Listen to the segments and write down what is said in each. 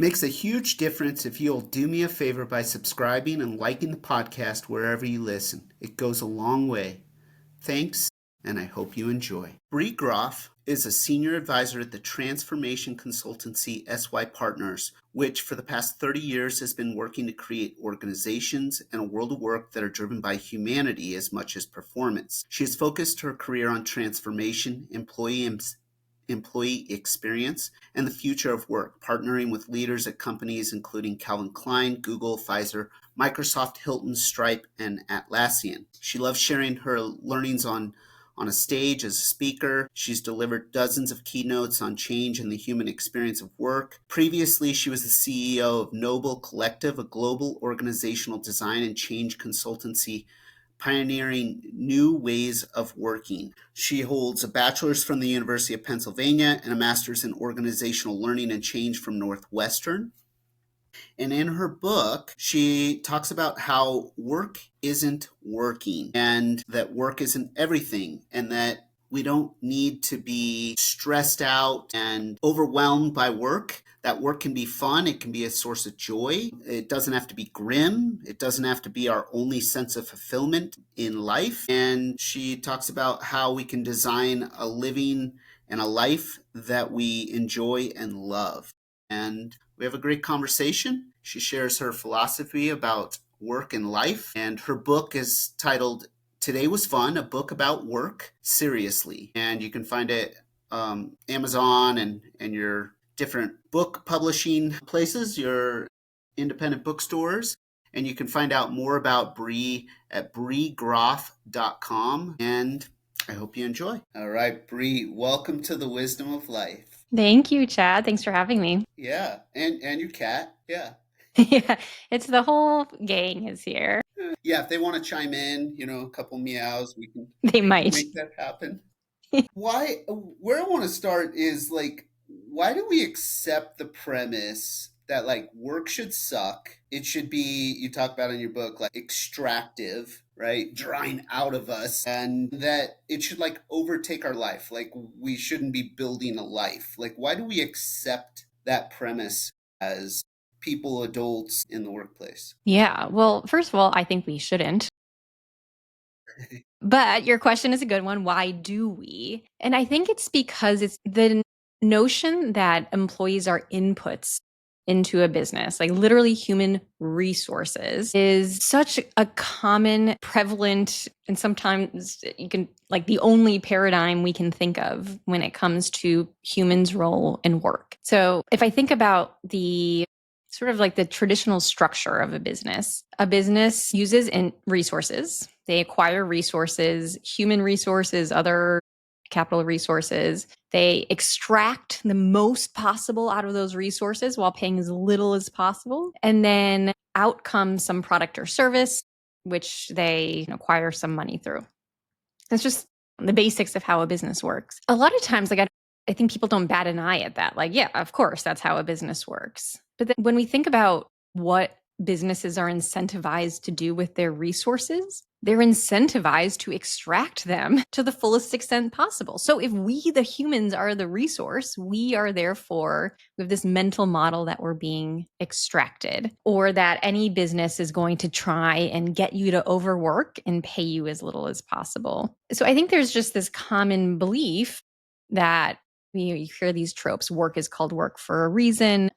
Makes a huge difference if you'll do me a favor by subscribing and liking the podcast wherever you listen. It goes a long way. Thanks, and I hope you enjoy. Bree Groff is a senior advisor at the transformation consultancy SY Partners, which for the past 30 years has been working to create organizations and a world of work that are driven by humanity as much as performance. She has focused her career on transformation, employee experience, and the future of work, partnering with leaders at companies including Calvin Klein, Google, Pfizer, Microsoft, Hilton, Stripe, and Atlassian. She loves sharing her learnings on a stage as a speaker. She's delivered dozens of keynotes on change and the human experience of work. Previously, she was the CEO of Noble Collective, a global organizational design and change consultancy pioneering new ways of working. She holds a bachelor's from the University of Pennsylvania and a master's in organizational learning and change from Northwestern. And in her book, she talks about how work isn't working and that work isn't everything and that we don't need to be stressed out and overwhelmed by work. That work can be fun. It can be a source of joy. It doesn't have to be grim. It doesn't have to be our only sense of fulfillment in life. And she talks about how we can design a living and a life that we enjoy and love. And we have a great conversation. She shares her philosophy about work and life. And her book is titled Today Was Fun, a book about work seriously. And you can find it Amazon and your different book publishing places, your independent bookstores. And you can find out more about Bree at breegroff.com. And I hope you enjoy. All right, Bree, welcome to the Wisdom of Life. Thank you, Chad. Thanks for having me. Yeah, and your cat. Yeah. Yeah, it's the whole gang is here. Yeah, if they want to chime in, a couple meows, we can They we can might. make that happen. Where I want to start is like, why do we accept the premise that like work should suck? It should be, you talk about in your book, like extractive, right? Drawing out of us, and that it should like overtake our life. Like we shouldn't be building a life. Like, why do we accept that premise as people, adults in the workplace? Yeah, well, first of all, I think we shouldn't. But your question is a good one. Why do we? And I think it's because it's the notion that employees are inputs into a business, like literally human resources, is such a common, prevalent, and sometimes you can like the only paradigm we can think of when it comes to humans' role in work. So if I think about the sort of like the traditional structure of a business uses resources. They acquire resources, human resources, other capital resources. They extract the most possible out of those resources while paying as little as possible. And then out comes some product or service, which they acquire some money through. That's just the basics of how a business works. A lot of times, like I think people don't bat an eye at that. Like, yeah, of course, that's how a business works. But then when we think about what businesses are incentivized to do with their resources, they're incentivized to extract them to the fullest extent possible. So if we, the humans, are the resource, we are therefore, we have this mental model that we're being extracted, or that any business is going to try and get you to overwork and pay you as little as possible. So I think there's just this common belief that you hear these tropes. Work is called work for a reason.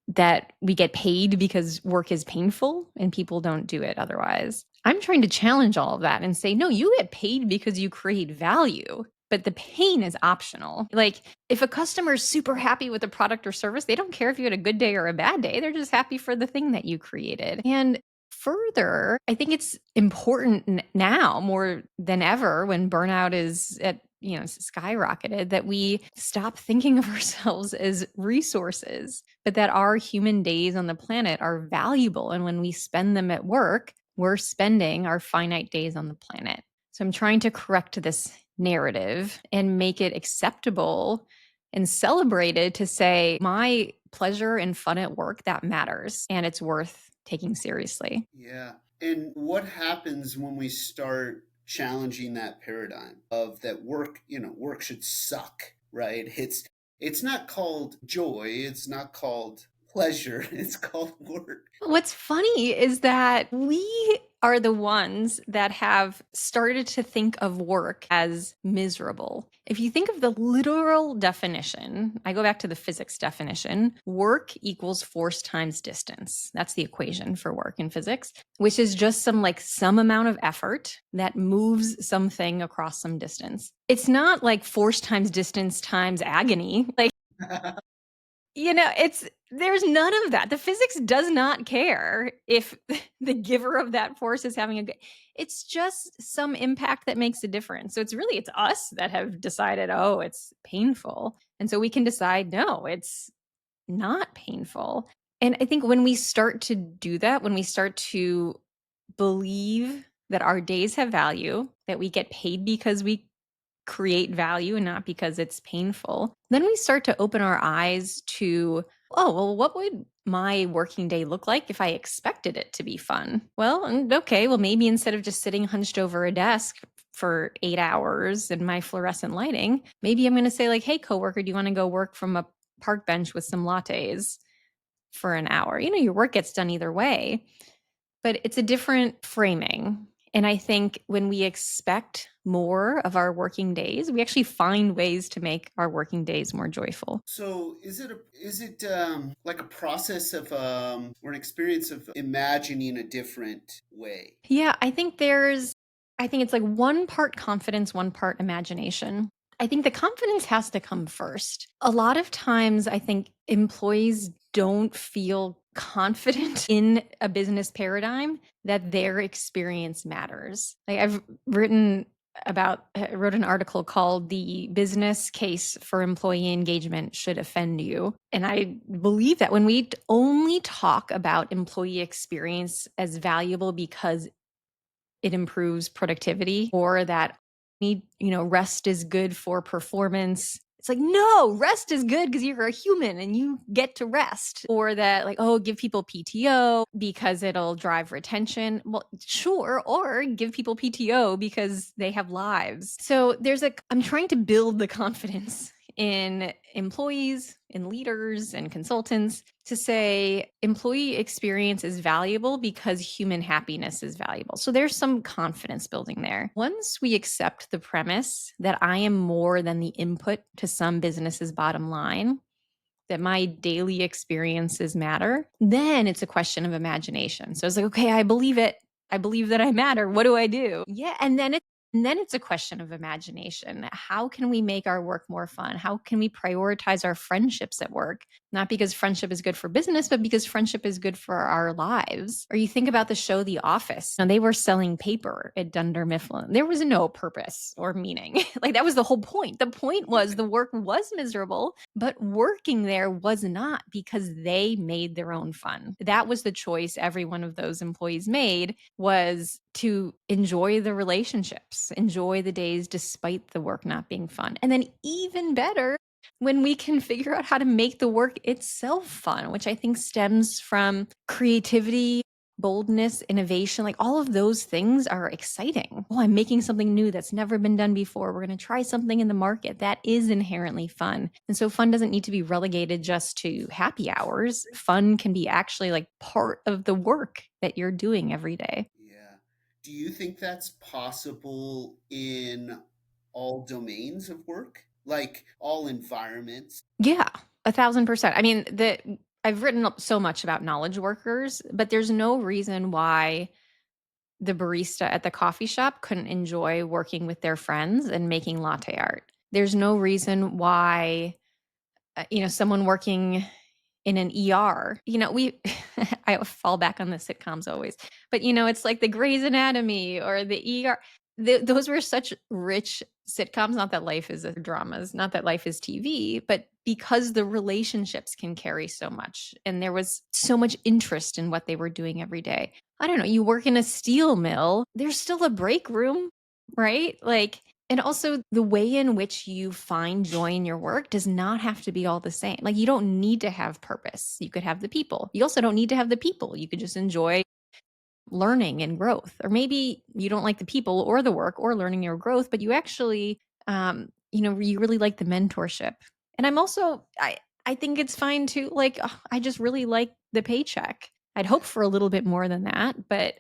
That we get paid because work is painful and people don't do it otherwise. I'm trying to challenge all of that and say, no, you get paid because you create value, but the pain is optional. Like if a customer is super happy with a product or service, they don't care if you had a good day or a bad day. They're just happy for the thing that you created. And further, I think it's important now more than ever when burnout is at skyrocketed, that we stop thinking of ourselves as resources, but that our human days on the planet are valuable. And when we spend them at work, we're spending our finite days on the planet. So I'm trying to correct this narrative and make it acceptable and celebrated to say my pleasure and fun at work, that matters and it's worth taking seriously. Yeah. And what happens when we start challenging that paradigm of that work should suck, right? It's not called joy, it's not called pleasure, it's called work. What's funny is that we are the ones that have started to think of work as miserable. If you think of the literal definition, I go back to the physics definition, work equals force times distance. That's the equation for work in physics, which is just some amount of effort that moves something across some distance. It's not like force times distance times agony. There's none of that. The physics does not care if the giver of that force is having it's just some impact that makes a difference. So it's us that have decided, oh, it's painful. And so we can decide, no, it's not painful. And I think when we start to do that, when we start to believe that our days have value, that we get paid because we create value and not because it's painful, then we start to open our eyes to, oh, well, what would my working day look like if I expected it to be fun? Well, okay, well, maybe instead of just sitting hunched over a desk for 8 hours in my fluorescent lighting, maybe I'm going to say, like, hey, coworker, do you want to go work from a park bench with some lattes for an hour? Your work gets done either way, but it's a different framing. And I think when we expect more of our working days, we actually find ways to make our working days more joyful. So is it like a process of or an experience of imagining a different way? Yeah, I think it's like one part confidence, one part imagination. I think the confidence has to come first. A lot of times, I think employees don't feel confident in a business paradigm that their experience matters. Like I wrote an article called "The Business Case for Employee Engagement Should Offend You." And I believe that when we only talk about employee experience as valuable because it improves productivity, or that rest is good for performance. It's like, no, rest is good because you're a human and you get to rest. Or that, like, oh, give people PTO because it'll drive retention. Well, sure. Or give people PTO because they have lives. So I'm trying to build the confidence in employees, in leaders, and consultants to say employee experience is valuable because human happiness is valuable. So there's some confidence building there. Once we accept the premise that I am more than the input to some business's bottom line, that my daily experiences matter, then it's a question of imagination. So it's like, okay, I believe it. I believe that I matter. What do I do? Yeah. And then it's a question of imagination. How can we make our work more fun? How can we prioritize our friendships at work? Not because friendship is good for business, but because friendship is good for our lives. Or you think about the show The Office. They were selling paper at Dunder Mifflin. There was no purpose or meaning. Like, that was the whole point. The point was the work was miserable, but working there was not, because they made their own fun. That was the choice every one of those employees made, was to enjoy the relationships, enjoy the days despite the work not being fun. And then even better, when we can figure out how to make the work itself fun, which I think stems from creativity, boldness, innovation. Like, all of those things are exciting. Oh, I'm making something new that's never been done before. We're going to try something in the market that is inherently fun. And so fun doesn't need to be relegated just to happy hours. Fun can be actually like part of the work that you're doing every day. Yeah. Do you think that's possible in all domains of work? Like all environments? Yeah, 1,000%. I mean, I've written so much about knowledge workers, but there's no reason why the barista at the coffee shop couldn't enjoy working with their friends and making latte art. There's no reason why, someone working in an ER, we, I fall back on the sitcoms always, but it's like the Grey's Anatomy or the ER. Those were such rich sitcoms. Not that life is dramas, not that life is TV, but because the relationships can carry so much. And there was so much interest in what they were doing every day. I don't know, you work in a steel mill, there's still a break room, right? Like, and also the way in which you find joy in your work does not have to be all the same. Like, you don't need to have purpose. You could have the people. You also don't need to have the people. You could just enjoy learning and growth. Or maybe you don't like the people or the work or learning or growth, but you actually, you really like the mentorship And I'm also I think it's fine to like I just really like the paycheck. I'd hope for a little bit more than that, but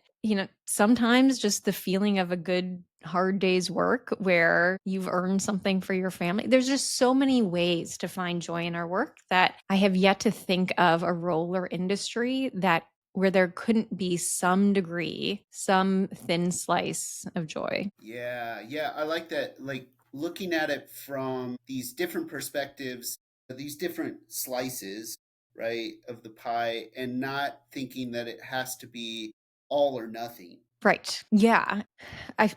sometimes just the feeling of a good hard day's work where you've earned something for your family. There's just so many ways to find joy in our work that I have yet to think of a role or industry that where there couldn't be some degree, some thin slice of joy. Yeah, yeah, I like that. Like looking at it from these different perspectives, these different slices, right, of the pie, and not thinking that it has to be all or nothing. Right. Yeah. I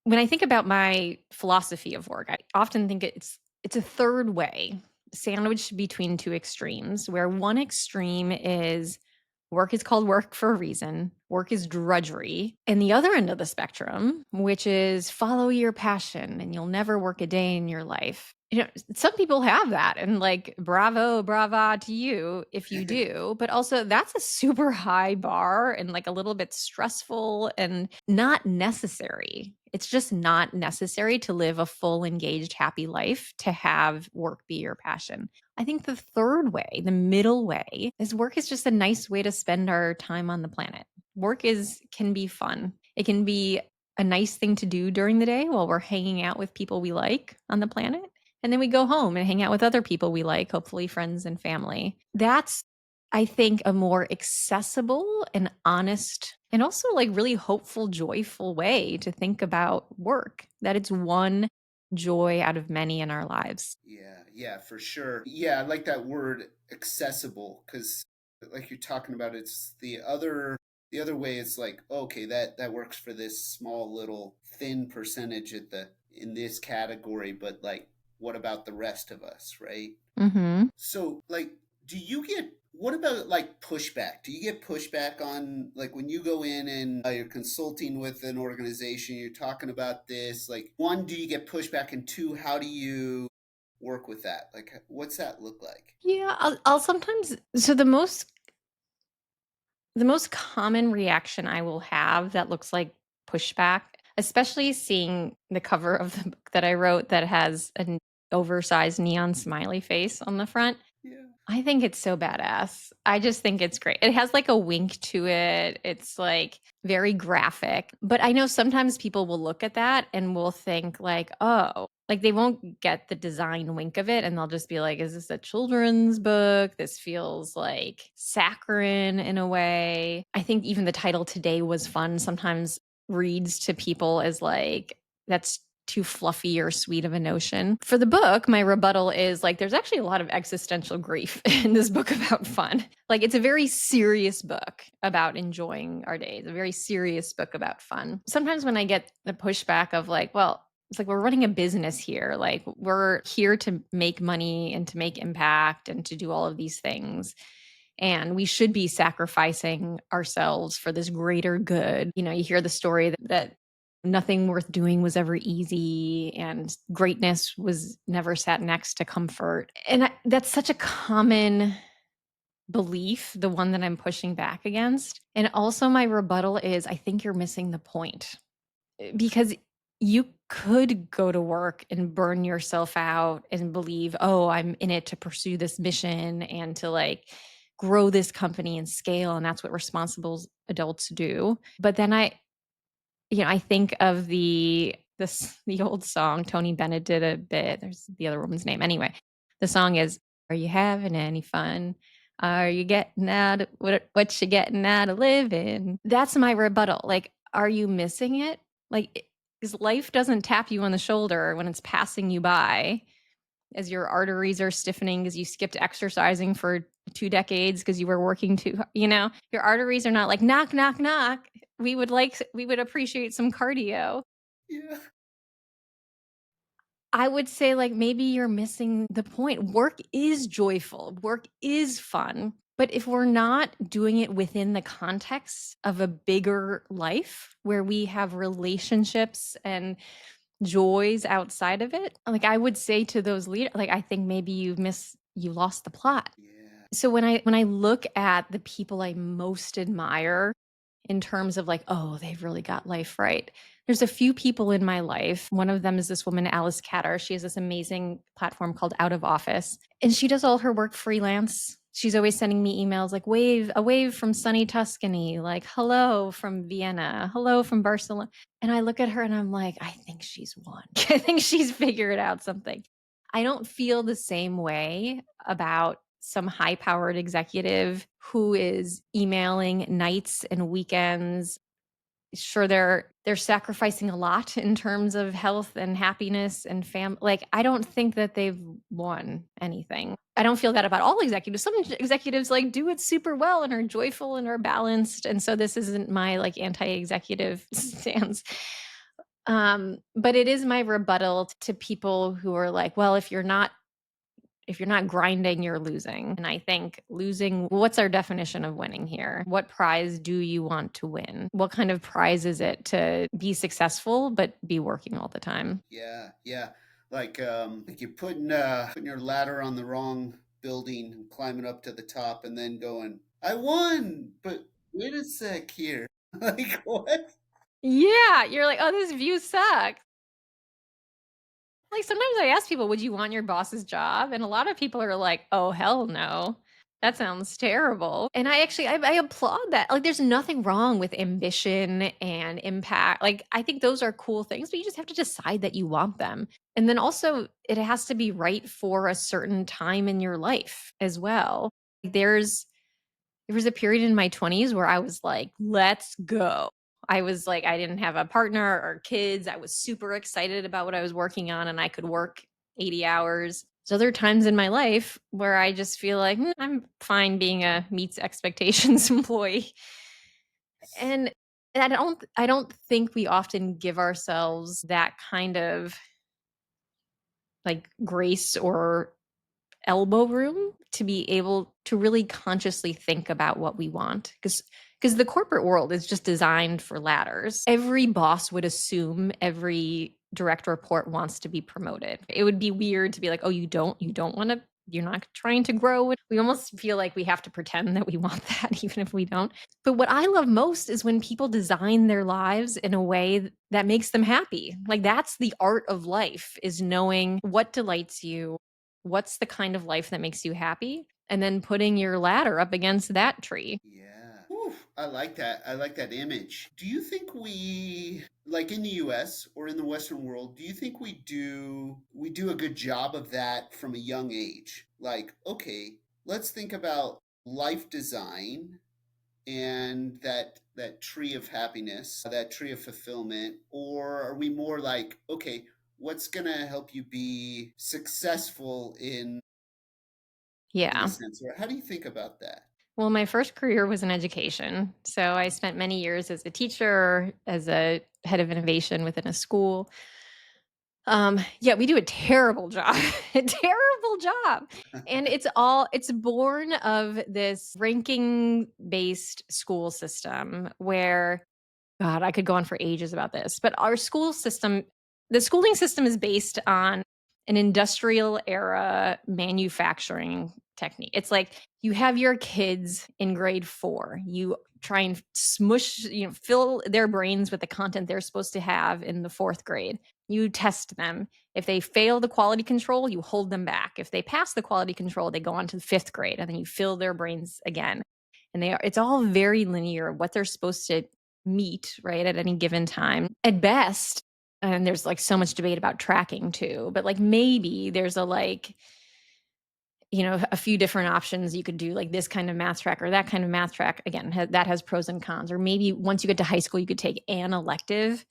when I think about my philosophy of work, I often think it's a third way, sandwiched between two extremes, where one extreme is work is called work for a reason, work is drudgery. And the other end of the spectrum, which is follow your passion and you'll never work a day in your life. Some people have that and like bravo, brava to you if you do, but also that's a super high bar and like a little bit stressful and not necessary. It's just not necessary to live a full, engaged, happy life to have work be your passion. I think the third way, the middle way, is work is just a nice way to spend our time on the planet. Work can be fun. It can be a nice thing to do during the day while we're hanging out with people we like on the planet. And then we go home and hang out with other people we like, hopefully friends and family. That's, I think, a more accessible and honest and also like really hopeful, joyful way to think about work, that it's one joy out of many in our lives. Yeah, yeah, for sure. Yeah, I like that word accessible because like you're talking about it's the other way it's like okay, that works for this small little thin percentage at the in this category, but like what about the rest of us, right? Mm-hmm. So, like, do you get what about like pushback? Do you get pushback on like when you go in and you're consulting with an organization, you're talking about this? Like, one, do you get pushback, and two, how do you work with that? Like, what's that look like? Yeah, I'll sometimes. So the most common reaction I will have that looks like pushback, especially seeing the cover of the book that I wrote that has an oversized neon smiley face on the front. Yeah. I think it's so badass. I just think it's great. It has like a wink to it. It's like very graphic. But I know sometimes people will look at that and will think like, oh, like they won't get the design wink of it and they'll just be like, is this a children's book? This feels like saccharine in a way. I think even the title Today Was Fun sometimes reads to people as like, that's too fluffy or sweet of a notion. For the book, my rebuttal is like, there's actually a lot of existential grief in this book about fun. Like, it's a very serious book about enjoying our days, a very serious book about fun. Sometimes when I get the pushback of like, well, it's like we're running a business here. Like, we're here to make money and to make impact and to do all of these things. And we should be sacrificing ourselves for this greater good. You hear the story that nothing worth doing was ever easy and greatness was never sat next to comfort. And that's such a common belief, the one that I'm pushing back against. And also, my rebuttal is I think you're missing the point because you could go to work and burn yourself out and believe, oh, I'm in it to pursue this mission and to like grow this company and scale. And that's what responsible adults do. But then I think of the old song Tony Bennett did a bit. There's the other woman's name. Anyway, the song is, "Are you having any fun? Are you getting out of what you getting out of living?" That's my rebuttal. Like, are you missing it? Like, because life doesn't tap you on the shoulder when it's passing you by as your arteries are stiffening because you skipped exercising for 2 decades because you were working your arteries are not like knock, knock, knock. We would appreciate some cardio. Yeah. I would say like maybe you're missing the point. Work is joyful. Work is fun. But if we're not doing it within the context of a bigger life where we have relationships and joys outside of it, like I would say to those leaders, like I think maybe you lost the plot. Yeah. So when I look at the people I most admire in terms of like, oh, they've really got life right. There's a few people in my life. One of them is this woman, Alice Catter. She has this amazing platform called Out of Office, and she does all her work freelance. She's always sending me emails like a wave from sunny Tuscany, like hello from Vienna, hello from Barcelona. And I look at her and I'm like, I think she's won. I think she's figured out something. I don't feel the same way about some high powered executive who is emailing nights and weekends. Sure, they're sacrificing a lot in terms of health and happiness and like I don't think that they've won anything. I don't feel that about all executives. Some executives like do it super well and are joyful and are balanced, and so this isn't my like anti-executive stance. But it is my rebuttal to people who are like, well, if you're not grinding, you're losing. And I think losing, what's our definition of winning here? What prize do you want to win? What kind of prize is it to be successful but be working all the time? Yeah, yeah. Like you're putting your ladder on the wrong building and climbing up to the top and then going, I won, but wait a sec here. Like what? Yeah, you're like, oh, this view sucks. Like sometimes I ask people, would you want your boss's job? And a lot of people are like, oh, hell no. That sounds terrible. And I applaud that. Like there's nothing wrong with ambition and impact. Like I think those are cool things, but you just have to decide that you want them. And then also it has to be right for a certain time in your life as well. There was a period in my 20s where I was like, let's go. I was like, I didn't have a partner or kids. I was super excited about what I was working on and I could work 80 hours. There's other times in my life where I just feel like I'm fine being a meets expectations employee. And I don't think we often give ourselves that kind of like grace or elbow room to be able to really consciously think about what we want because the corporate world is just designed for ladders. Every boss would assume every direct report wants to be promoted. It would be weird to be like, oh, you don't want to, you're not trying to grow. We almost feel like we have to pretend that we want that even if we don't. But what I love most is when people design their lives in a way that makes them happy. Like that's the art of life, is knowing what delights you, what's the kind of life that makes you happy, and then putting your ladder up against that tree. Yeah. Whew, I like that. I like that image. Do you think we, like in the US or in the Western world, do you think we do a good job of that from a young age? Like, okay, let's think about life design and that tree of happiness, that tree of fulfillment, or are we more like, okay, what's going to help you be successful in a Yeah. sense? Or how do you think about that? Well, my first career was in education. So I spent many years as a teacher, as a head of innovation within a school. Yeah, we do a terrible job, a terrible job. And it's born of this ranking based school system where God, I could go on for ages about this, but our school system, the schooling system is based on an industrial era manufacturing technique. It's like you have your kids in grade 4. You try and smush, fill their brains with the content they're supposed to have in the 4th grade. You test them. If they fail the quality control, you hold them back. If they pass the quality control, they go on to the 5th grade and then you fill their brains again. And it's all very linear, what they're supposed to meet, right, at any given time. At best, and there's like so much debate about tracking too, but like maybe there's a few different options you could do, like this kind of math track or that kind of math track. Again, that has pros and cons. Or maybe once you get to high school, you could take an elective.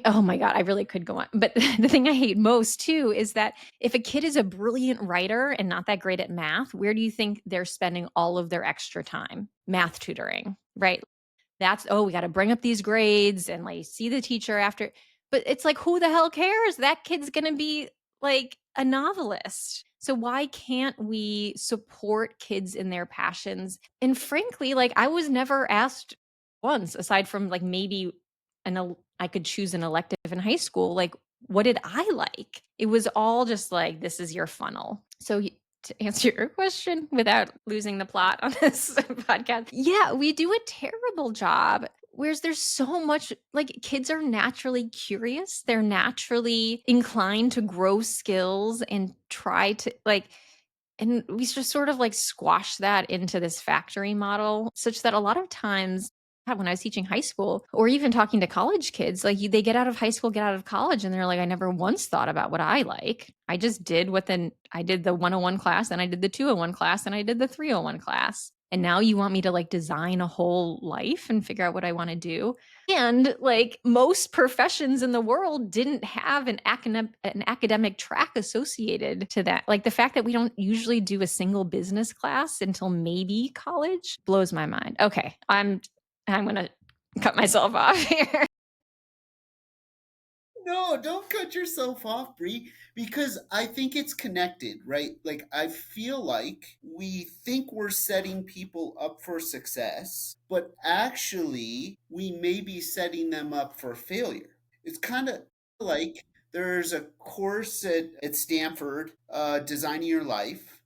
Oh my God, I really could go on. But the thing I hate most too is that if a kid is a brilliant writer and not that great at math, where do you think they're spending all of their extra time? Math tutoring, right? We got to bring up these grades and like see the teacher after. But it's like, who the hell cares? That kid's going to be like a novelist. So why can't we support kids in their passions? And frankly, like I was never asked once, aside from like maybe I could choose an elective in high school. Like, what did I like? It was all just like, this is your funnel. So to answer your question without losing the plot on this podcast. Yeah, we do a terrible job. Whereas there's so much, like, kids are naturally curious. They're naturally inclined to grow skills and try to, like, and we just sort of like squash that into this factory model, such that a lot of times, when I was teaching high school or even talking to college kids, like they get out of high school, get out of college, and they're like, I never once thought about what I like. I just did I did the 101 class, and I did the 201 class, and I did the 301 class. And now you want me to like design a whole life and figure out what I want to do. And like most professions in the world didn't have an academic track associated to that. Like the fact that we don't usually do a single business class until maybe college blows my mind. Okay, I'm going to cut myself off here. No, don't cut yourself off, Bree, because I think it's connected, right? Like, I feel like we think we're setting people up for success, but actually, we may be setting them up for failure. It's kind of like there's a course at Stanford, Designing Your Life,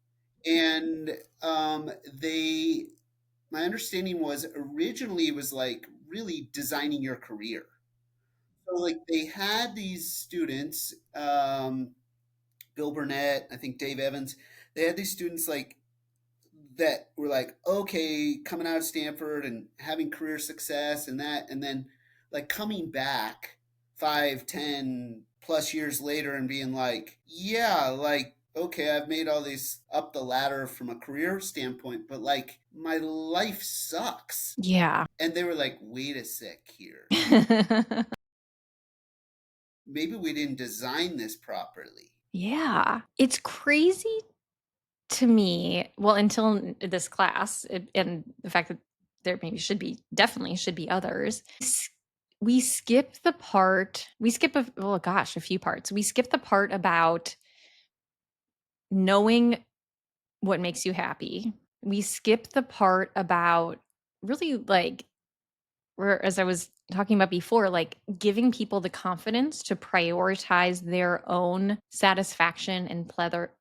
and my understanding was originally it was like really designing your career. So like they had these students, Bill Burnett, I think Dave Evans, they had these students like that were like, okay, coming out of Stanford and having career success and that, and then like coming back 5, 10 plus years later and being like, yeah, like, okay, I've made all these up the ladder from a career standpoint, but like my life sucks. Yeah. And they were like, wait a sec here. Maybe we didn't design this properly. Yeah. It's crazy to me, well, until this class, and the fact that there maybe definitely should be others. We skip the part, oh gosh, a few parts. We skip the part about knowing what makes you happy. We skip the part about really like, where, as I was talking about before, like giving people the confidence to prioritize their own satisfaction and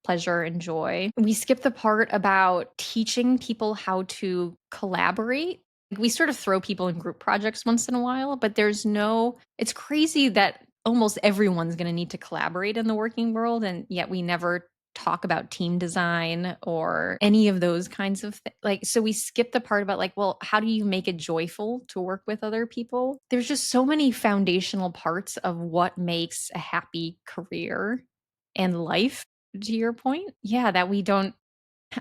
pleasure and joy. We skip the part about teaching people how to collaborate. We sort of throw people in group projects once in a while, but it's crazy that almost everyone's going to need to collaborate in the working world. And yet we never talk about team design or any of those kinds of things. Like, so we skip the part about like, well, how do you make it joyful to work with other people? There's just so many foundational parts of what makes a happy career and life, to your point. Yeah, that we don't,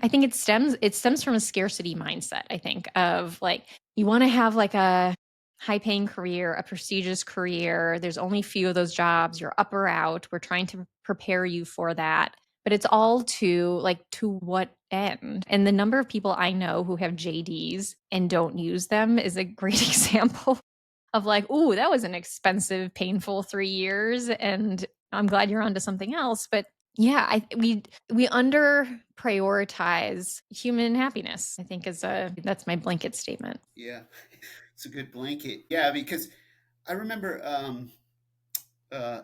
I think it stems from a scarcity mindset, I think, of like, you want to have like a high paying career, a prestigious career. There's only a few of those jobs. You're up or out. We're trying to prepare you for that. But it's all to what end? And the number of people I know who have JDs and don't use them is a great example of like, ooh, that was an expensive, painful 3 years. And I'm glad you're onto something else. But yeah, we under prioritize human happiness, I think that's my blanket statement. Yeah, it's a good blanket. Yeah, because I remember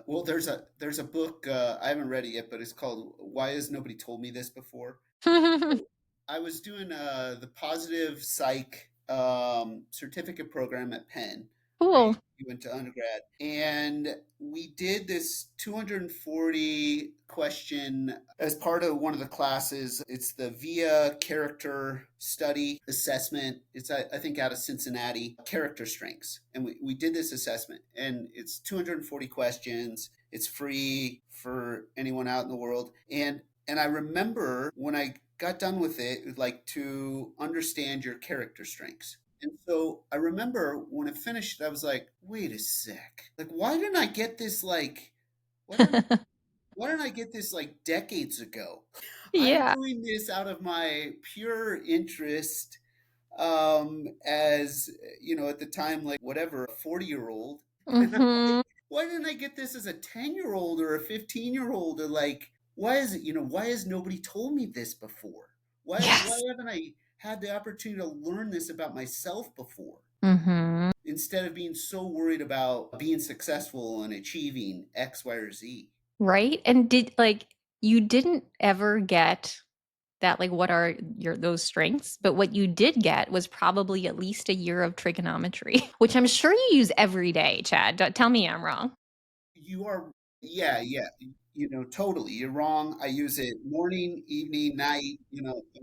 well there's a book I haven't read it yet, but it's called Why Has Nobody Told Me This Before? I was doing the positive psych certificate program at Penn, where Cool. you went to undergrad, and we did this 240 question as part of one of the classes. It's the VIA character study assessment. It's I think out of Cincinnati, character strengths, and we did this assessment, and it's 240 questions. It's free for anyone out in the world, and I remember when I got done with it, like to understand your character strengths. And so I remember when it finished, I was like, wait a sec. Like, why didn't I get this why didn't why didn't I get this like decades ago? I'm Yeah. doing this out of my pure interest as at the time, like whatever, a 40-year old. And I'm like, Hmm. why didn't I get this as a 10-year-old or a 15-year-old? Or like, why has nobody told me this before? Why Yes. haven't I had the opportunity to learn this about myself before? Hmm. Instead of being so worried about being successful and achieving X, Y, or Z. Right. And you didn't ever get that like what are those strengths, but what you did get was probably at least a year of trigonometry, which I'm sure you use every day, Chad. Don't tell me I'm wrong. You are, yeah, yeah. Totally. You're wrong. I use it morning, evening, night,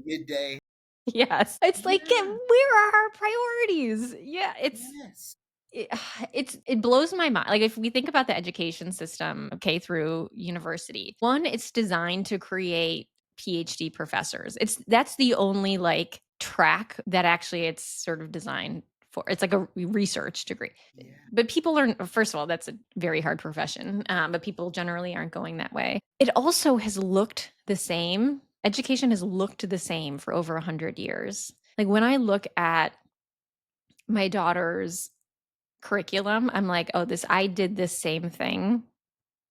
midday. Yes. It's like, Yeah. where are our priorities? Yeah, Yes. it, it blows my mind. Like if we think about the education system, K through university, one, it's designed to create PhD professors. That's the only like track that actually it's sort of designed for. It's like a research degree. Yeah. But people are, first of all, that's a very hard profession, but people generally aren't going that way. It also has looked the same. Education has looked the same for over 100 years. Like when I look at my daughter's curriculum, I'm like, oh, I did this same thing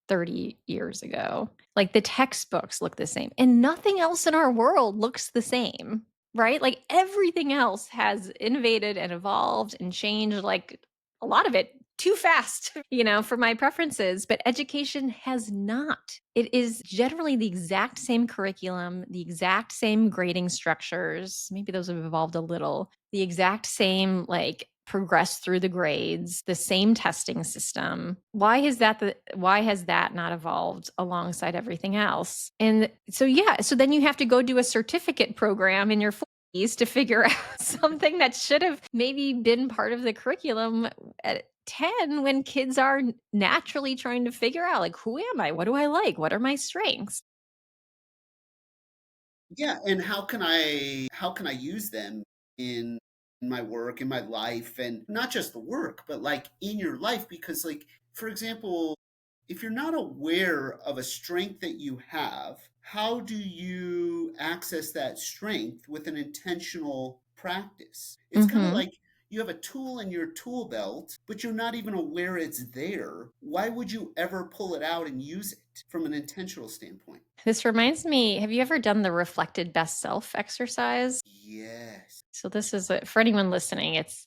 30 years ago. Like the textbooks look the same, and nothing else in our world looks the same, right? Like everything else has innovated and evolved and changed, like a lot of it too fast, for my preferences, but education has not. It is generally the exact same curriculum, the exact same grading structures. Maybe those have evolved a little. The exact same, like, progress through the grades, the same testing system. Why has that not evolved alongside everything else? And so yeah, so then you have to go do a certificate program in your 40s to figure out something that should have maybe been part of the curriculum at 10 when kids are naturally trying to figure out like, who am I? What do I like? What are my strengths? Yeah, and how can I use them in my work, in my life, and not just the work, but like in your life? Because, like, for example, if you're not aware of a strength that you have, how do you access that strength with an intentional practice? It's kind of Mhm. like you have a tool in your tool belt, but you're not even aware it's there. Why would you ever pull it out and use it from an intentional standpoint? This reminds me, have you ever done the reflected best self exercise? Yes. So this is for anyone listening, it's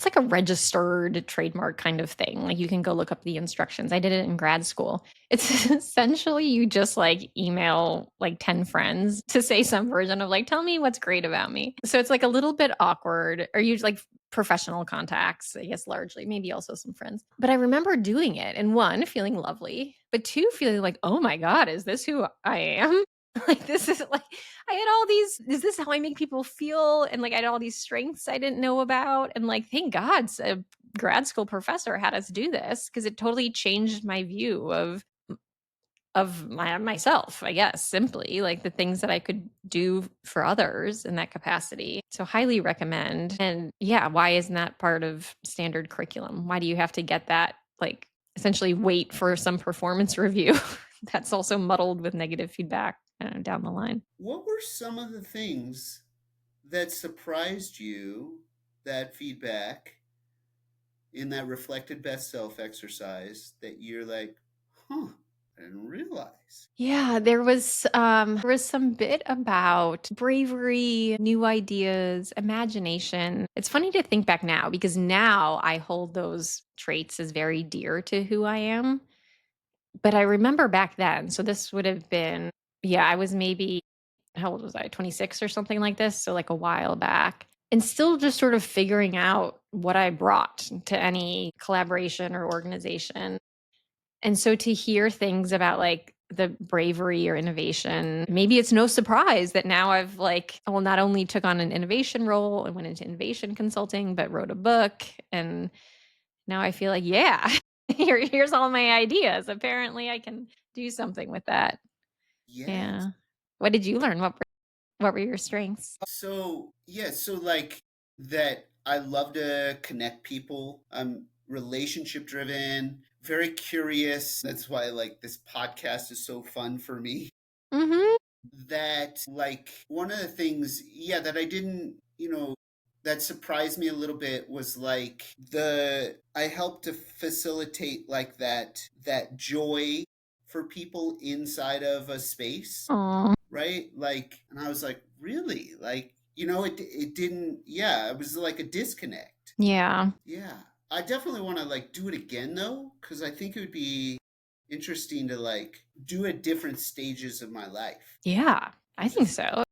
like a registered trademark kind of thing. Like you can go look up the instructions. I did it in grad school. It's essentially you just like email like 10 friends to say some version of like, tell me what's great about me. So it's like a little bit awkward, or you like professional contacts, I guess largely, maybe also some friends. But I remember doing it, and one, feeling lovely, but two, feeling like, oh my God, is this who I am? Like this is like I had all these, is this how I make people feel? And like I had all these strengths I didn't know about. And like, thank God a grad school professor had us do this because it totally changed my view of myself, I guess, simply like the things that I could do for others in that capacity. So highly recommend. And yeah, why isn't that part of standard curriculum? Why do you have to get that, like, essentially wait for some performance review that's also muddled with negative feedback down the line? What were some of the things that surprised you, that feedback in that reflected best self exercise that you're like, huh, I didn't realize? Yeah, there was some bit about bravery, new ideas, imagination. It's funny to think back now because now I hold those traits as very dear to who I am. But I remember back then, so this would have been, yeah, I was maybe, how old was I? 26 or something like this, so like a while back. And still just sort of figuring out what I brought to any collaboration or organization. And so to hear things about like the bravery or innovation, maybe it's no surprise that now I've like, well, not only took on an innovation role and went into innovation consulting, but wrote a book. And now I feel like, yeah, here's all my ideas. Apparently I can do something with that. Yes. Yeah. What did you learn? What were your strengths? So like that, I love to connect people. I'm relationship driven, very curious. That's why like this podcast is so fun for me. Mhm. That, like, one of the things, yeah, that I didn't, that surprised me a little bit was like I helped to facilitate like that joy for people inside of a space, Aw. right? Like, and I was like, really? Like, it didn't, yeah, it was like a disconnect. Yeah. Yeah. I definitely want to like do it again though, because I think it would be interesting to like do at different stages of my life. Yeah. I think so.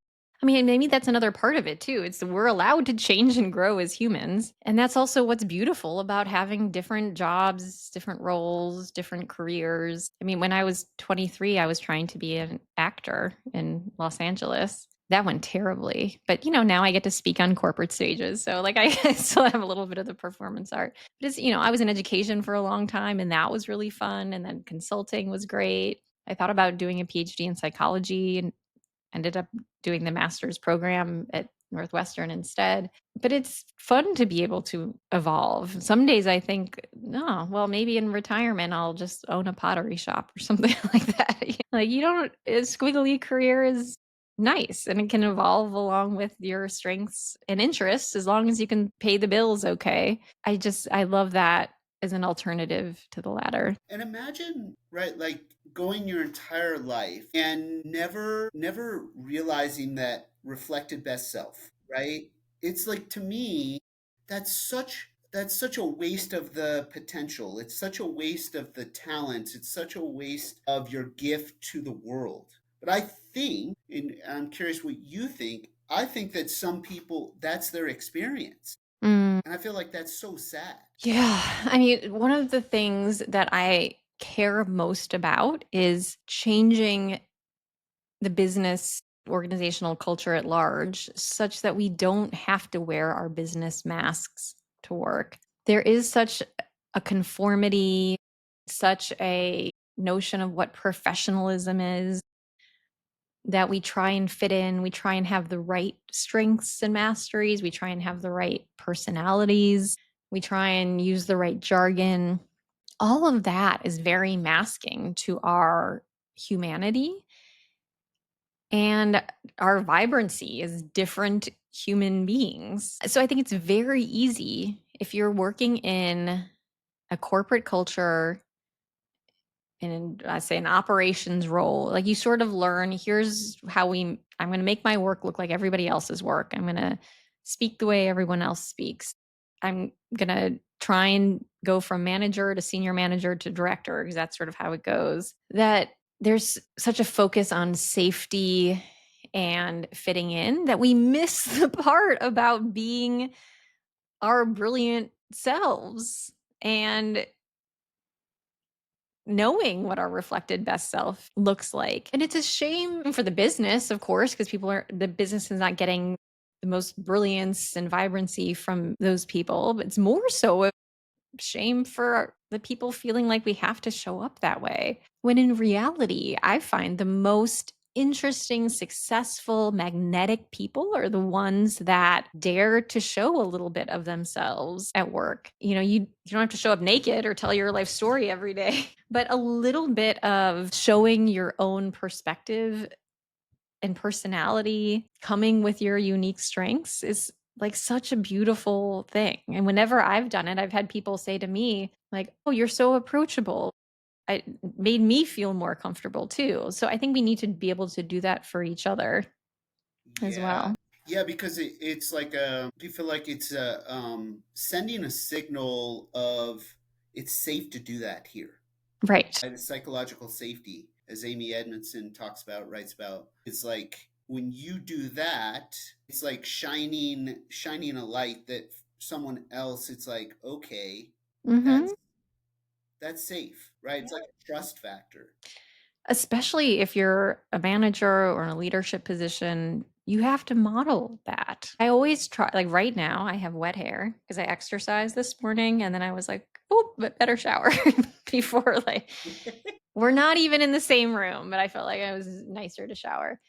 I mean, maybe that's another part of it too. It's we're allowed to change and grow as humans. And that's also what's beautiful about having different jobs, different roles, different careers. I mean, when I was 23, I was trying to be an actor in Los Angeles. That went terribly. But, now I get to speak on corporate stages. So, like, I still have a little bit of the performance art. But I was in education for a long time, and that was really fun. And then consulting was great. I thought about doing a PhD in psychology and ended up doing the master's program at Northwestern instead. But it's fun to be able to evolve. Some days I think, no, well, maybe in retirement, I'll just own a pottery shop or something like that. Like, a squiggly career is nice and it can evolve along with your strengths and interests as long as you can pay the bills okay. I love that as an alternative to the latter. And imagine, right, like going your entire life and never realizing that reflected best self, right? It's like, to me, that's such a waste of the potential. It's such a waste of the talents. It's such a waste of your gift to the world. But I think, and I'm curious what you think, I think that some people, that's their experience. Mm. And I feel like that's so sad. Yeah. I mean, one of the things that I care most about is changing the business organizational culture at large such that we don't have to wear our business masks to work. There is such a conformity, such a notion of what professionalism is that we try and fit in. We try and have the right strengths and masteries. We try and have the right personalities. We try and use the right jargon. All of that is very masking to our humanity and our vibrancy as different human beings. So I think it's very easy if you're working in a corporate culture in I say an operations role, like you sort of learn, here's how I'm going to make my work look like everybody else's work. I'm going to speak the way everyone else speaks. I'm going to try and go from manager to senior manager to director because that's sort of how it goes. That there's such a focus on safety and fitting in that we miss the part about being our brilliant selves and knowing what our reflected best self looks like. And it's a shame for the business, of course, because the business is not getting the most brilliance and vibrancy from those people. But it's more so a shame for the people feeling like we have to show up that way. When in reality, I find the most interesting, successful, magnetic people are the ones that dare to show a little bit of themselves at work. You don't have to show up naked or tell your life story every day, but a little bit of showing your own perspective and personality, coming with your unique strengths is like such a beautiful thing. And whenever I've done it, I've had people say to me, like, oh, you're so approachable. It made me feel more comfortable too. So I think we need to be able to do that for each other as Yeah. well. Yeah, because it's like do you feel like it's sending a signal of it's safe to do that here? Right. And psychological safety, as Amy Edmondson writes about, it's like when you do that, it's like shining a light that someone else, it's like, okay, Hmm. that's safe, right? It's like a trust factor. Especially if you're a manager or in a leadership position, you have to model that. I always try, like right now, I have wet hair because I exercised this morning and then I was like, oh, but better shower before, like, we're not even in the same room, but I felt like I was nicer to shower.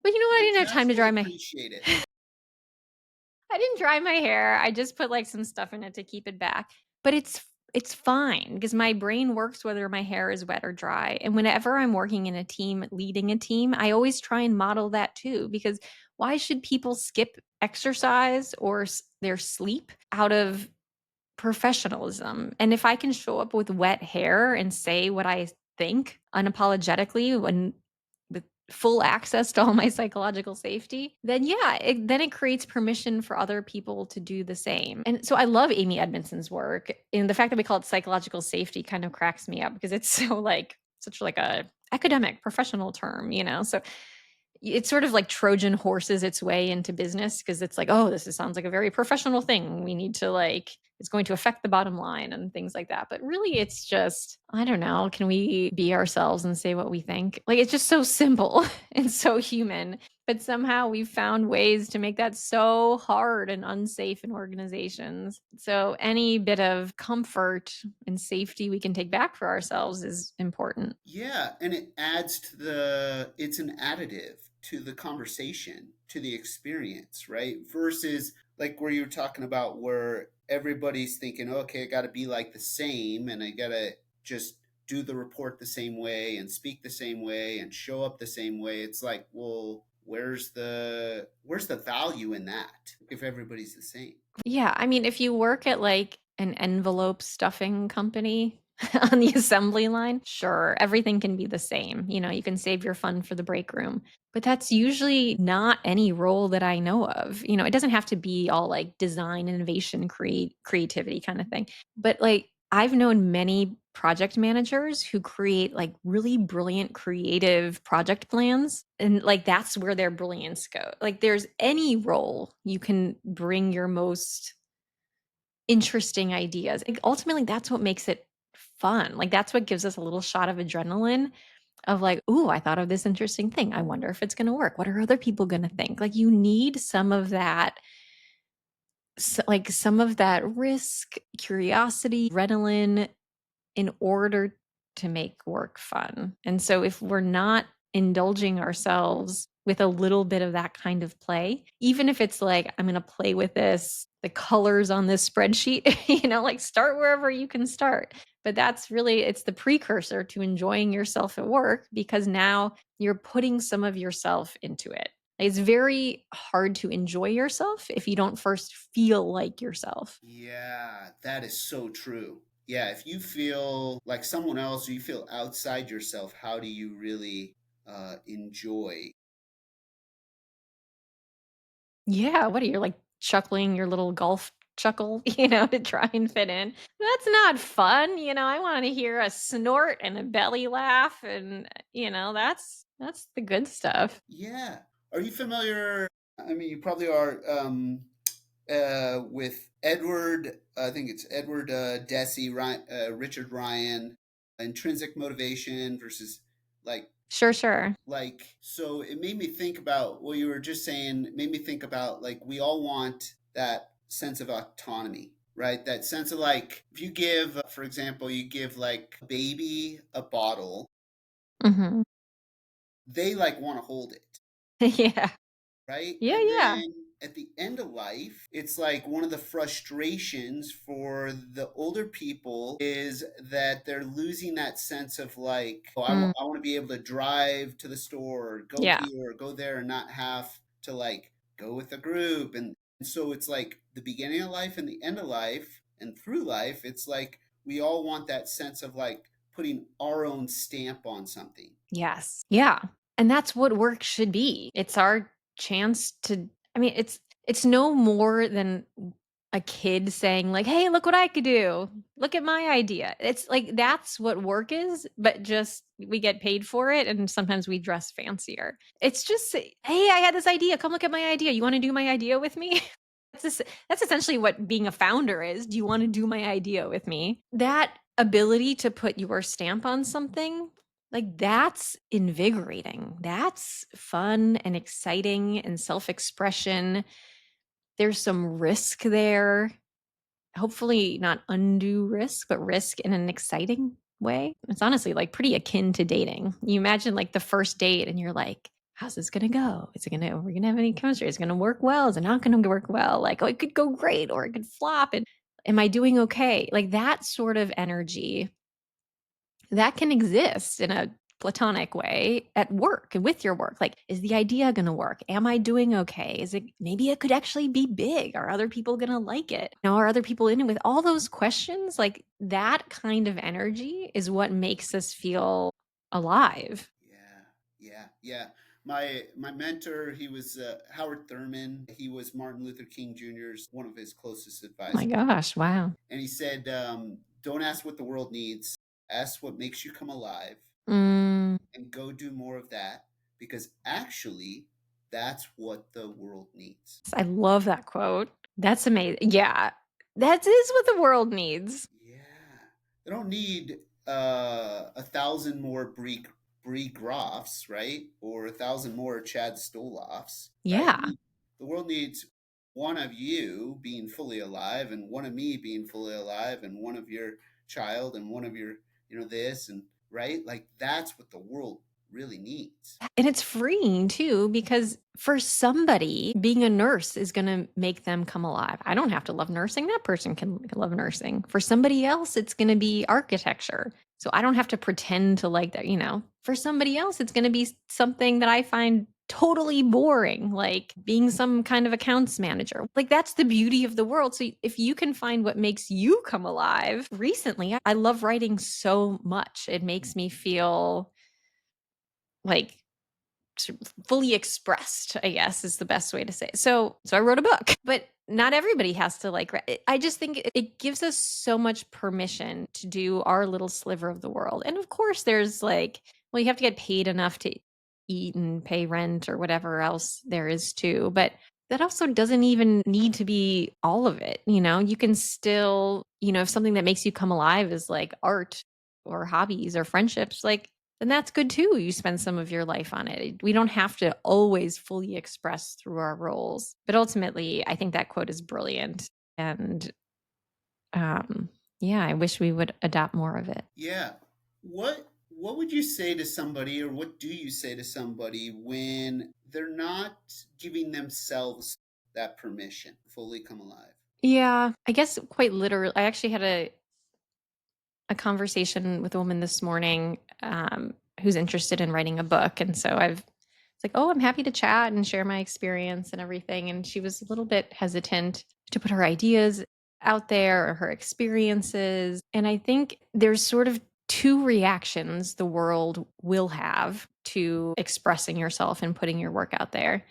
But you know what? I The didn't have time judge to will dry my appreciate it. I didn't dry my hair. I just put like some stuff in it to keep it back. But it's fine because my brain works whether my hair is wet or dry. And whenever I'm working in a team, leading a team, I always try and model that too because why should people skip exercise or their sleep out of professionalism? And if I can show up with wet hair and say what I think unapologetically when with full access to all my psychological safety, then yeah, then it creates permission for other people to do the same. And so I love Amy Edmondson's work. And the fact that we call it psychological safety kind of cracks me up because it's so like such like a academic professional term. So It's sort of like Trojan horses its way into business because it's like, oh, sounds like a very professional thing. We need to like, it's going to affect the bottom line and things like that. But really, it's just, I don't know, can we be ourselves and say what we think? Like, it's just so simple and so human. But somehow we've found ways to make that so hard and unsafe in organizations. So any bit of comfort and safety we can take back for ourselves is important. Yeah, and it's an additive to the conversation, to the experience, right? Versus like where you're talking about where everybody's thinking, okay, I got to be like the same and I got to just do the report the same way and speak the same way and show up the same way. It's like, well, where's the value in that if everybody's the same? Yeah, I mean, if you work at like an envelope stuffing company on the assembly line, sure, everything can be the same. You can save your fun for the break room. But that's usually not any role that I know of. It doesn't have to be all like design, innovation, creativity kind of thing. But like I've known many project managers who create like really brilliant creative project plans, and like that's where their brilliance go. Like there's any role you can bring your most interesting ideas. Like, ultimately that's what makes it fun. Like that's what gives us a little shot of adrenaline of like, ooh, I thought of this interesting thing. I wonder if it's going to work. What are other people going to think? Like you need some of that, like some of that risk, curiosity, adrenaline in order to make work fun. And so if we're not indulging ourselves with a little bit of that kind of play, even if it's like, I'm going to play with the colors on this spreadsheet, like start wherever you can start. But it's the precursor to enjoying yourself at work because now you're putting some of yourself into it. It's very hard to enjoy yourself if you don't first feel like yourself. Yeah, that is so true. Yeah, if you feel like someone else or you feel outside yourself, how do you really enjoy? Yeah, what are you like chuckling your little golf chuckle, to try and fit in? That's not fun, I want to hear a snort and a belly laugh and that's the good stuff. Yeah. Are you familiar? I mean, you probably are with Edward, I think it's Edward Deci, Richard Ryan, intrinsic motivation versus like Sure, sure. so it made me think about what you were just saying, it made me think about like we all want that sense of autonomy, right? That sense of like if you give for example, you give like a baby a bottle, Mhm. they like want to hold it, Yeah. right? Yeah, And yeah. then at the end of life, it's like one of the frustrations for the older people is that they're losing that sense of like, oh, Mm, I want to be able to drive to the store, or go yeah. here, or go there, and not have to like go with a group. And so it's like the beginning of life and the end of life and through life, it's like we all want that sense of like putting our own stamp on something. Yes. Yeah. And that's what work should be. It's our chance to I mean, it's no more than a kid saying like, "Hey, look what I could do. Look at my idea." It's like that's what work is, but just we get paid for it and sometimes we dress fancier. It's just, "Hey, I had this idea. Come look at my idea. You want to do my idea with me?" That's essentially what being a founder is. Do you want to do my idea with me? That ability to put your stamp on something, like that's invigorating. That's fun and exciting and self-expression. There's some risk there. Hopefully not undue risk, but risk in an exciting way. It's honestly like pretty akin to dating. You imagine like the first date and you're like, how's this gonna go? Is it gonna, are we gonna have any chemistry? Is it gonna work well? Is it not gonna work well? Like, oh, it could go great or it could flop. And am I doing okay? Like that sort of energy that can exist in a platonic way at work and with your work. Like, is the idea going to work? Am I doing okay? Is it maybe it could actually be big? Are other people going to like it? Are other people in it with all those questions? Like, that kind of energy is what makes us feel alive. Yeah, yeah. My mentor, he was Howard Thurman. He was Martin Luther King Jr.'s one of his closest Oh my advisors, gosh, wow. and he said, "Don't ask what the world needs. Ask what makes you come alive, Mm, and go do more of that. because actually that's what the world needs. I love that quote. That's amazing. Yeah, that is what the world needs. Yeah. They don't need 1,000 more Bree Groffs, right? Or 1,000 more Chad Stoloffs, right? Yeah. The world needs one of you being fully alive, and one of me being fully alive, and one of your child, and one of your, this, and right? Like that's what the world really needs. And it's freeing too, because for somebody, being a nurse is going to make them come alive. I don't have to love nursing. That person can love nursing. For somebody else, it's going to be architecture. So I don't have to pretend to like that. For somebody else, it's going to be something that I find totally boring, like being some kind of accounts manager. Like that's the beauty of the world. So if you can find what makes you come alive, recently, I love writing so much. It makes me feel like fully expressed, I guess is the best way to say it. So I wrote a book, but not everybody has to like I just think it gives us so much permission to do our little sliver of the world. And of course there's like, well, you have to get paid enough to eat and pay rent or whatever else there is too, but that also doesn't even need to be all of it. You can still, if something that makes you come alive is like art or hobbies or friendships, like then that's good too. You spend some of your life on it. We don't have to always fully express through our roles. But ultimately, I think that quote is brilliant. And yeah, I wish we would adopt more of it. Yeah. What would you say to somebody, or what do you say to somebody when they're not giving themselves that permission to fully come alive? Yeah, I guess quite literally. I actually had a conversation with a woman this morning who's interested in writing a book. And so it's like, oh, I'm happy to chat and share my experience and everything. And she was a little bit hesitant to put her ideas out there or her experiences. And I think there's sort of two reactions the world will have to expressing yourself and putting your work out there.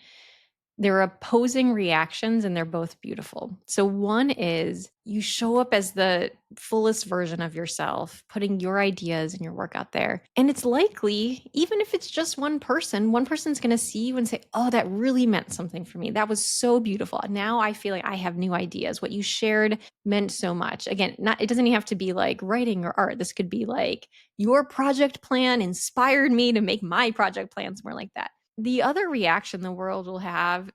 They're opposing reactions and they're both beautiful. So, one is you show up as the fullest version of yourself, putting your ideas and your work out there. And it's likely, even if it's just one person's going to see you and say, oh, that really meant something for me. That was so beautiful. Now I feel like I have new ideas. What you shared meant so much. Again, it doesn't even have to be like writing or art. This could be like your project plan inspired me to make my project plans more like that. The other reaction the world will have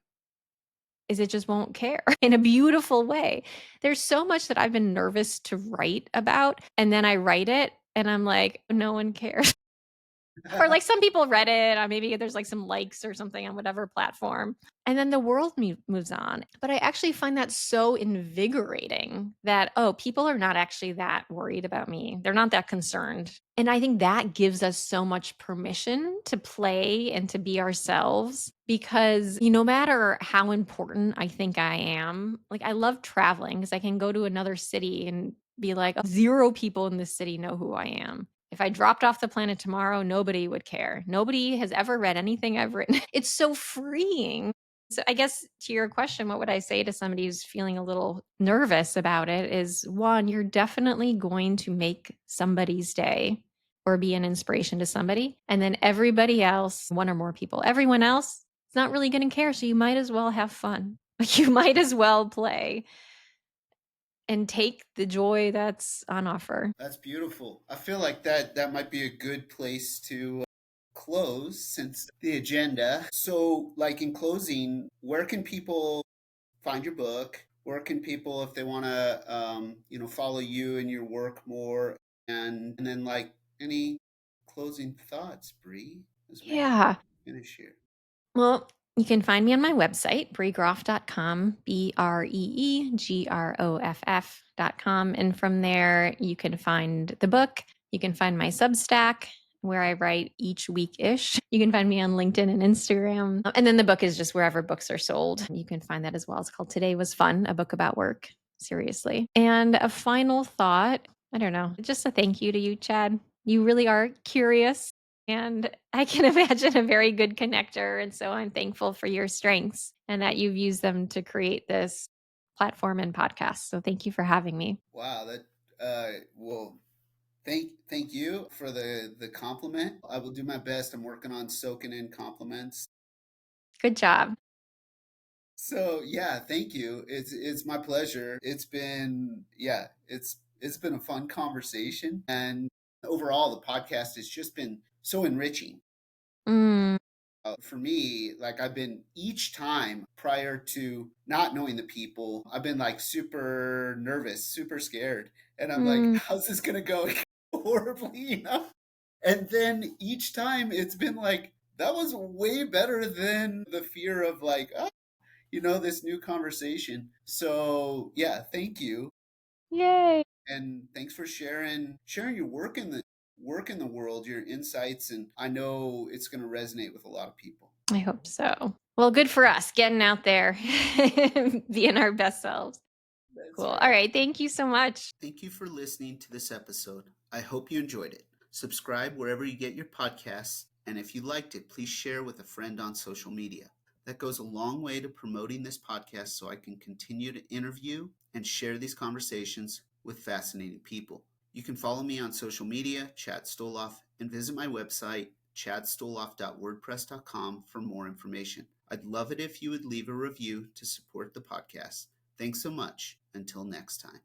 is it just won't care in a beautiful way. There's so much that I've been nervous to write about, and then I write it and I'm like, no one cares. Or like some people read it, or maybe there's like some likes or something on whatever platform. And then the world moves on. But I actually find that so invigorating that, oh, people are not actually that worried about me. They're not that concerned. And I think that gives us so much permission to play and to be ourselves because no matter how important I think I am, like I love traveling because I can go to another city and be like, zero people in this city know who I am. If I dropped off the planet tomorrow, nobody would care. Nobody has ever read anything I've written. It's so freeing. So I guess to your question, what would I say to somebody who's feeling a little nervous about it is one, you're definitely going to make somebody's day or be an inspiration to somebody. And then everybody else, one or more people, everyone else, it's not really going to care. So you might as well have fun. Like you might as well play and take the joy that's on offer. That's beautiful. I feel like that might be a good place to close since the agenda. So, like in closing, where can people find your book? Where can people, if they want to, follow you and your work more, and then like any closing thoughts, Bree, as we Yeah. finish here? Well, you can find me on my website, breegroff.com, BREEGROFF.com. And from there, you can find the book. You can find my Substack, where I write each week ish. You can find me on LinkedIn and Instagram. And then the book is just wherever books are sold. You can find that as well. It's called Today Was Fun, a book about work. Seriously. And a final thought, I don't know, just a thank you to you, Chad. You really are curious and I can imagine a very good connector. And so I'm thankful for your strengths and that you've used them to create this platform and podcast. So thank you for having me. Wow, that well, Thank you for the compliment. I will do my best. I'm working on soaking in compliments. Good job. So yeah, thank you. It's my pleasure. It's been a fun conversation, and overall the podcast has just been so enriching. Mm, For me, like I've been each time prior to not knowing the people, I've been like super nervous, super scared. And I'm like, mm, how's this going to go? Horribly, you know? And then each time it's been like, that was way better than the fear of like, oh, this new conversation. So yeah, thank you. yay. And thanks for sharing your work in the world, your insights, and I know it's going to resonate with a lot of people. I hope so. Well, good for us getting out there, being our best selves. That's Cool. All right. right. Thank you so much. Thank you for listening to this episode. I hope you enjoyed it. Subscribe wherever you get your podcasts, and if you liked it, please share with a friend on social media. That goes a long way to promoting this podcast so I can continue to interview and share these conversations with fascinating people. You can follow me on social media, Chad Stoloff, and visit my website, chadstoloff.wordpress.com, for more information. I'd love it if you would leave a review to support the podcast. Thanks so much. Until next time.